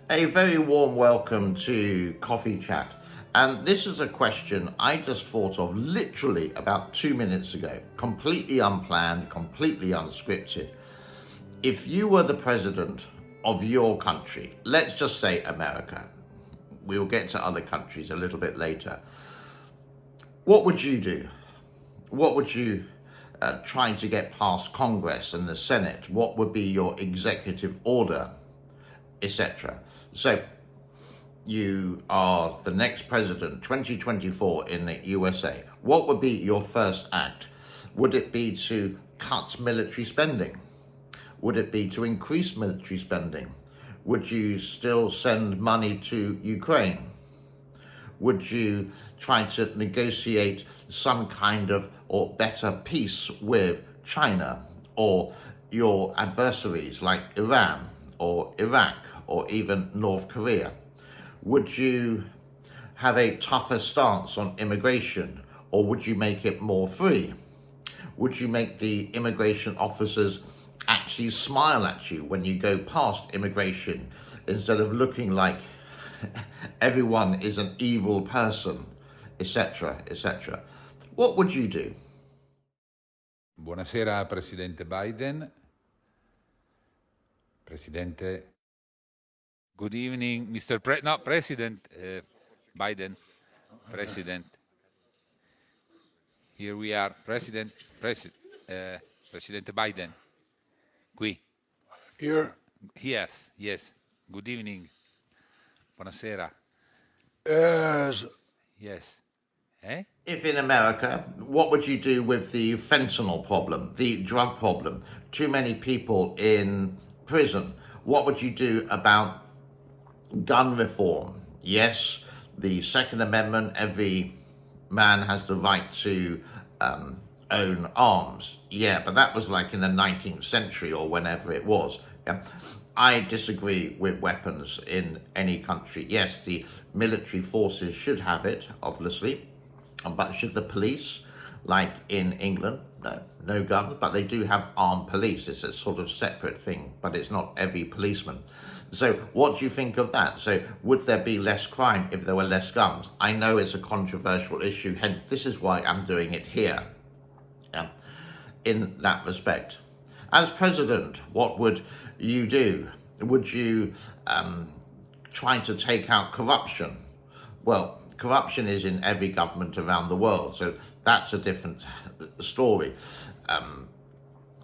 A very warm welcome to Coffee Chat. And this is a question I just thought of literally about 2 minutes ago, completely unplanned, completely unscripted. If you were the president of your country, let's just say America, we'll get to other countries a little bit later, what would you do? What would you try to get past Congress and the Senate? What would be your executive order, etc.? So you are the next president, 2024 in the USA. What would be your first act? Would it be to cut military spending? Would it be to increase military spending? Would you still send money to Ukraine? Would you try to negotiate some kind of or better peace with China or your adversaries like Iran or Iraq or even North Korea? Would you have a tougher stance on immigration, or would you make it more free? Would you make the immigration officers actually smile at you when you go past immigration instead of looking like everyone is an evil person, etc., etc.? What would you do? Buonasera Presidente Biden. Presidente. Good evening, Mr. President Biden. President. Here we are, President Biden. Qui. Here? Yes. Good evening. Buonasera. Yes. If in America, what would you do with the fentanyl problem, the drug problem? Too many people in prison. What would you do about gun reform? Yes, the Second Amendment, every man has the right to own arms. Yeah, but that was like in the 19th century or whenever it was. Yeah. I disagree with weapons in any country. Yes, the military forces should have it, obviously, but should the police, like in England, no guns, but they do have armed police. It's a sort of separate thing, but it's not every policeman. So what do you think of that? So would there be less crime if there were less guns? I know it's a controversial issue, hence this is why I'm doing it here, in that respect. As president, what would you do? Would you try to take out corruption? Well, corruption is in every government around the world, so that's a different story.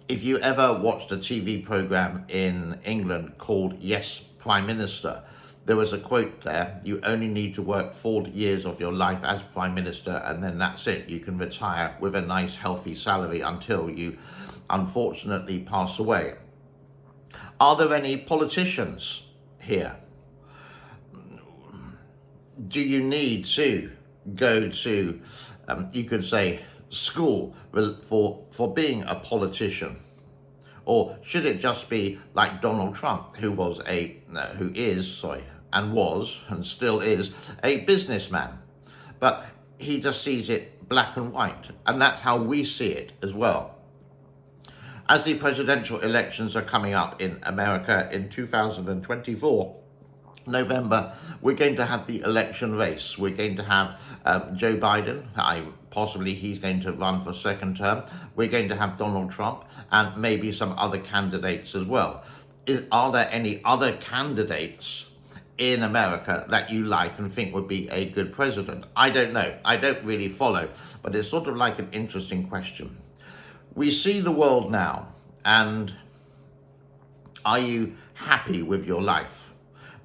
If you ever watched a TV program in England called Yes, Prime Minister, there was a quote there: you only need to work 40 years of your life as Prime Minister, and then that's it. You can retire with a nice, healthy salary until you unfortunately pass away. Are there any politicians here? Do you need to go to, you could say, school for being a politician? Or should it just be like Donald Trump, who is and still is a businessman, but he just sees it black and white, and that's how we see it as well. As the presidential elections are coming up in America in 2024, November, we're going to have the election race. We're going to have Joe Biden. He's going to run for second term. We're going to have Donald Trump and maybe some other candidates as well. Are there any other candidates in America that you like and think would be a good president? I don't know. I don't really follow, but it's sort of like an interesting question. We see the world now, and are you happy with your life?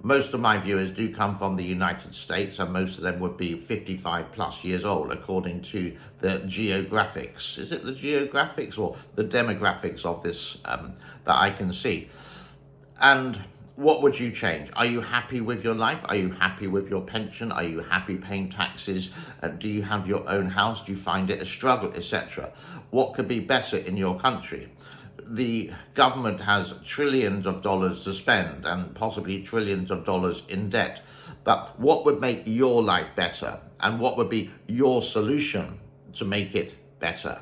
Most of my viewers do come from the United States, and most of them would be 55 plus years old, according to the geographics. Is it the geographics or the demographics of this that I can see? And what would you change? Are you happy with your life? Are you happy with your pension? Are you happy paying taxes? Do you have your own house? Do you find it a struggle, etc.? What could be better in your country? The government has trillions of dollars to spend and possibly trillions of dollars in debt. But what would make your life better? And what would be your solution to make it better?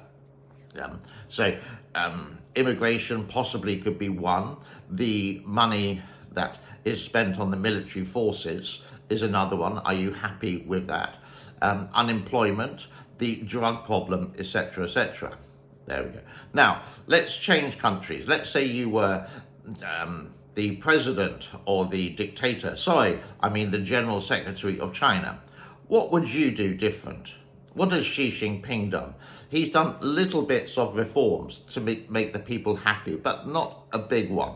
Immigration possibly could be one. The money that is spent on the military forces is another one. Are you happy with that? Unemployment, the drug problem, etc., etc. There we go. Now, let's change countries. Let's say you were the president or the dictator, the general secretary of China. What would you do different? What has Xi Jinping done? He's done little bits of reforms to make the people happy, but not a big one.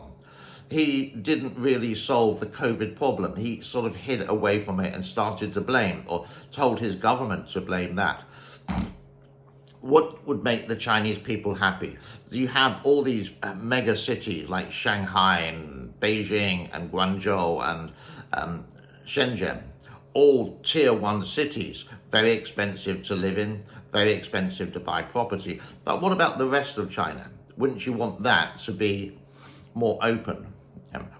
He didn't really solve the COVID problem. He sort of hid away from it and started to blame, or told his government to blame that. What would make the Chinese people happy? You have all these mega cities like Shanghai and Beijing and Guangzhou and Shenzhen, all tier 1 cities, very expensive to live in, very expensive to buy property. But what about the rest of China? Wouldn't you want that to be more open,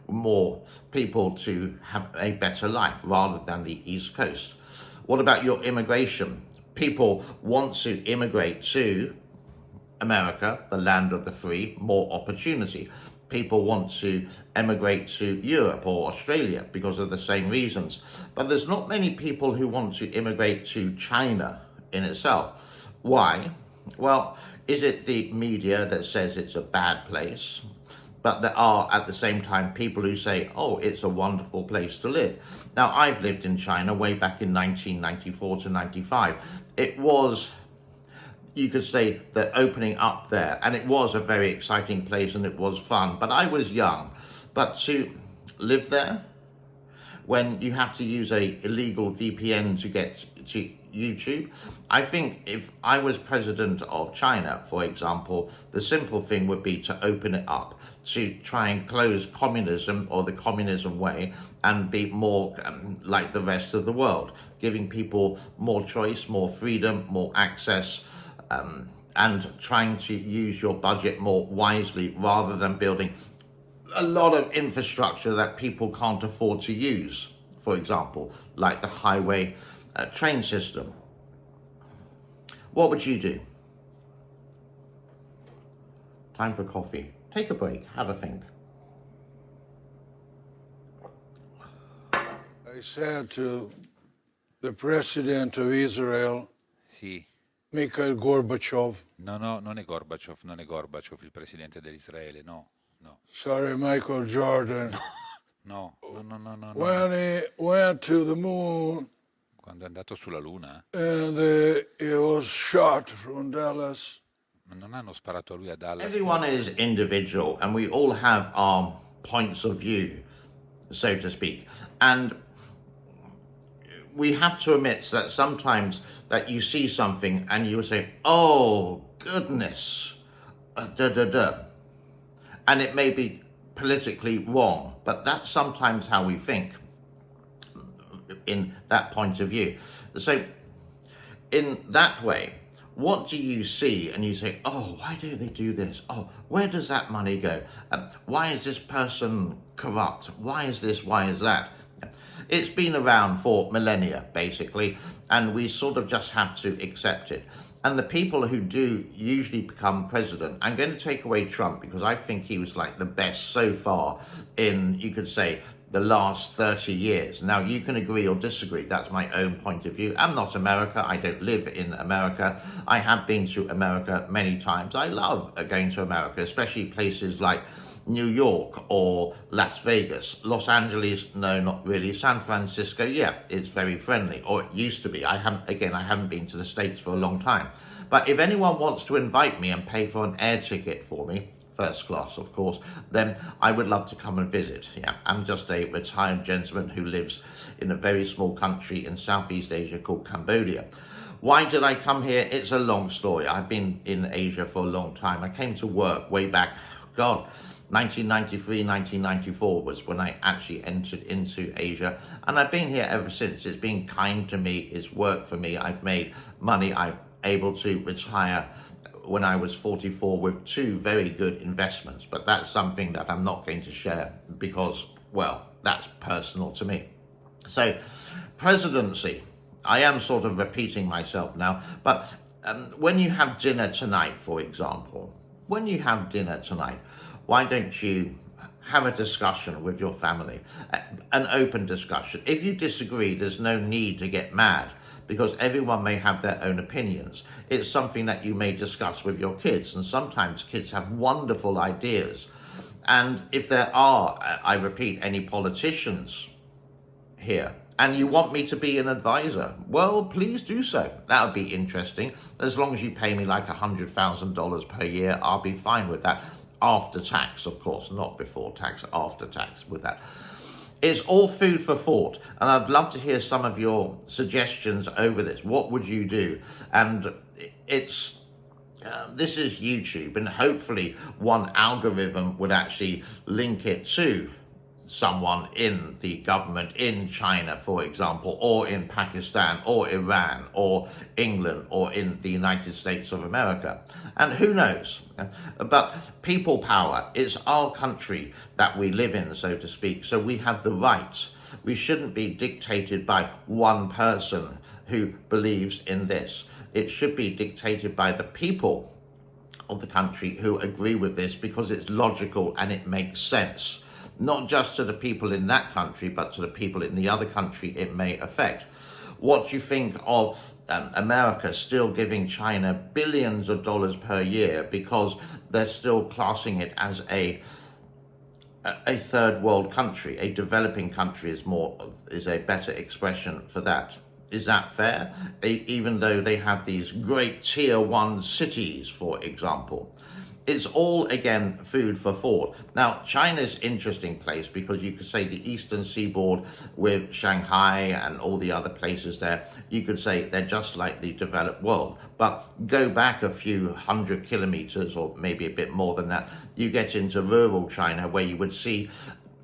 more people to have a better life rather than the East Coast? What about your immigration? People want to immigrate to America, the land of the free, more opportunity. People want to emigrate to Europe or Australia because of the same reasons. But there's not many people who want to immigrate to China in itself. Why? Well, is it the media that says it's a bad place? But there are, at the same time, people who say, oh, it's a wonderful place to live. Now, I've lived in China way back in 1994 to 95. It was, you could say, the opening up there, and it was a very exciting place and it was fun, but I was young. But to live there, when you have to use a illegal VPN to get to YouTube, I think if I was president of China, for example, the simple thing would be to open it up, to try and close communism or the communism way and be more like the rest of the world, giving people more choice, more freedom, more access, and trying to use your budget more wisely rather than building a lot of infrastructure that people can't afford to use, for example, like the highway train system. What would you do? Time for coffee. Take a break, have a think. I said to the president of Israel, Sì. Mikhail Gorbachev, No, non è Gorbaciov il presidente dell'Israele, no. sorry, Michael Jordan, No. when he went to the moon Quando è andato sulla Luna, and he was shot from Dallas. ma non hanno sparato a lui a Dallas. Everyone is individual and we all have our points of view, so to speak. And we have to admit that sometimes that you see something and you say, oh, goodness, and it may be politically wrong, but that's sometimes how we think in that point of view. So in that way, what do you see and you say, oh, why do they do this? Oh, where does that money go? Why is this person corrupt? Why is this? Why is that? It's been around for millennia, basically, and we sort of just have to accept it. And the people who do usually become president, I'm going to take away Trump because I think he was like the best so far in, you could say, the last 30 years. Now, you can agree or disagree. That's my own point of view. I'm not America. I don't live in America. I have been to America many times. I love going to America, especially places like New York or Las Vegas. Los Angeles, no, not really. San Francisco, yeah, it's very friendly, or it used to be. I haven't been to the States for a long time. But if anyone wants to invite me and pay for an air ticket for me, first class, of course, then I would love to come and visit. Yeah, I'm just a retired gentleman who lives in a very small country in Southeast Asia called Cambodia. Why did I come here? It's a long story. I've been in Asia for a long time. I came to work way back, 1993, 1994 was when I actually entered into Asia. And I've been here ever since. It's been kind to me. It's worked for me. I've made money. I'm able to retire when I was 44 with 2 very good investments. But that's something that I'm not going to share because, well, that's personal to me. So, presidency. I am sort of repeating myself now. But when you have dinner tonight, for example, why don't you have a discussion with your family, an open discussion. If you disagree, there's no need to get mad, because everyone may have their own opinions. It's something that you may discuss with your kids, and sometimes kids have wonderful ideas. And if there are, I repeat, any politicians here, and you want me to be an advisor, well, please do so. That would be interesting. As long as you pay me like $100,000 per year, I'll be fine with that. After tax, of course, not before tax, after tax with that. It's all food for thought, and I'd love to hear some of your suggestions over this. What would you do? And this is YouTube, and hopefully one algorithm would actually link it to someone in the government in China, for example, or in Pakistan, or Iran, or England, or in the United States of America. And who knows? But people power, it's our country that we live in, so to speak, so we have the rights. We shouldn't be dictated by one person who believes in this. It should be dictated by the people of the country who agree with this, because it's logical and it makes sense. Not just to the people in that country, but to the people in the other country it may affect. What do you think of America still giving China billions of dollars per year because they're still classing it as a third world country? A developing country is a better expression for that. Is that fair? Even though they have these great tier 1 cities, for example. It's all, again, food for thought. Now, China's an interesting place, because you could say the eastern seaboard with Shanghai and all the other places there, you could say they're just like the developed world. But go back a few hundred kilometers, or maybe a bit more than that, you get into rural China, where you would see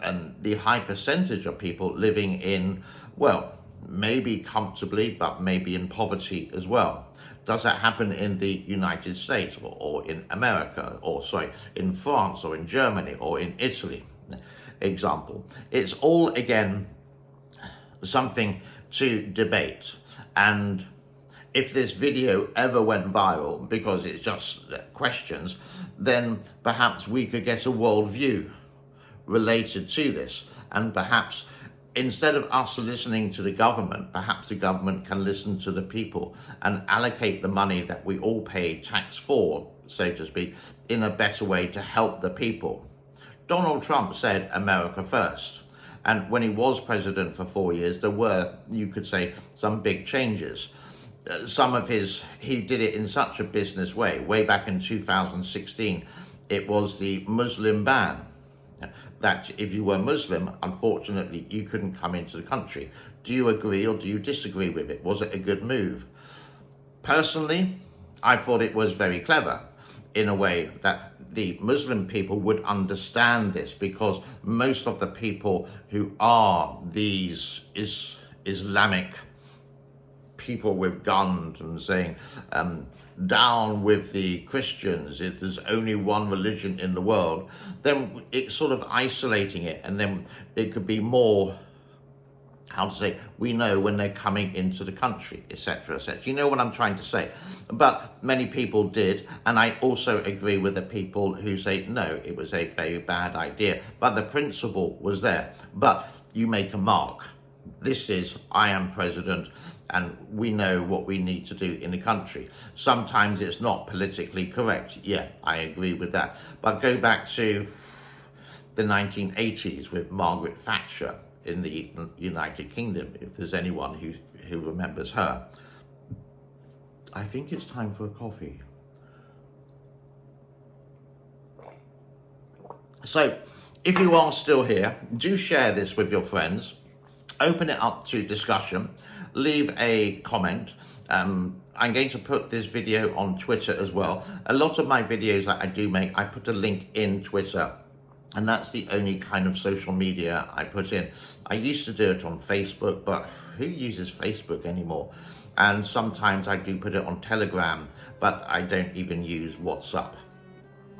the high percentage of people living in, well, maybe comfortably, but maybe in poverty as well. Does that happen in the United States, or in America, or in France, or in Germany, or in Italy? Example. It's all, again, something to debate. And if this video ever went viral because it's just questions, then perhaps we could get a worldview related to this, and perhaps instead of us listening to the government, perhaps the government can listen to the people and allocate the money that we all pay tax for, so to speak, in a better way to help the people. Donald Trump said America first. And when he was president for 4 years, there were, you could say, some big changes. He did it in such a business way. Way back in 2016, it was the Muslim ban. That if you were Muslim, unfortunately, you couldn't come into the country. Do you agree or do you disagree with it? Was it a good move? Personally, I thought it was very clever, in a way that the Muslim people would understand this, because most of the people who are these Islamic people with guns and saying, down with the Christians, if there's only one religion in the world, then it's sort of isolating it, and then it could be more, we know when they're coming into the country, etc., etc. You know what I'm trying to say? But many people did, and I also agree with the people who say, no, it was a very bad idea, but the principle was there. But you make a mark. This is, I am president, and we know what we need to do in the country. Sometimes it's not politically correct. Yeah, I agree with that. But go back to the 1980s with Margaret Thatcher in the United Kingdom, if there's anyone who remembers her. I think it's time for a coffee. So, if you are still here, do share this with your friends. Open it up to discussion. Leave a comment. I'm going to put this video on Twitter as well. A lot of my videos that I do make, I put a link in Twitter, and that's the only kind of social media I put in. I used to do it on Facebook, but who uses Facebook anymore? And sometimes I do put it on Telegram, but I don't even use WhatsApp.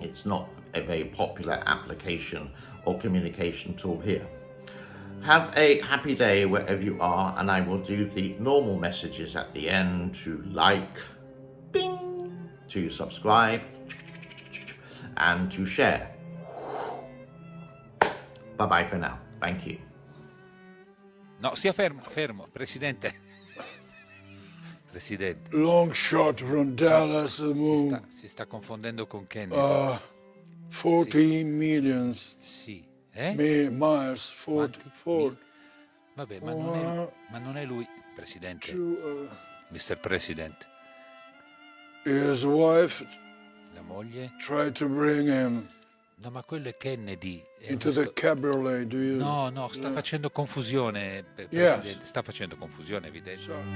It's not a very popular application or communication tool here. Have a happy day wherever you are, and I will do the normal messages at the end to like, bing, to subscribe, and to share. Bye bye for now. Thank you. No, stia fermo, fermo, Presidente. Presidente, Long shot from Dallas to the moon. si sta confondendo con Kennedy. 14 millions Sì. Eh? miles. Quanti? 4. Vabbè, ma non è lui, Presidente. Mr. President. His wife La moglie? tried to bring him No, ma quello è Kennedy. È into uno the cabriolet. Do you? No, sta facendo confusione, Yes. Presidente. Sta facendo confusione, evidente. Sorry.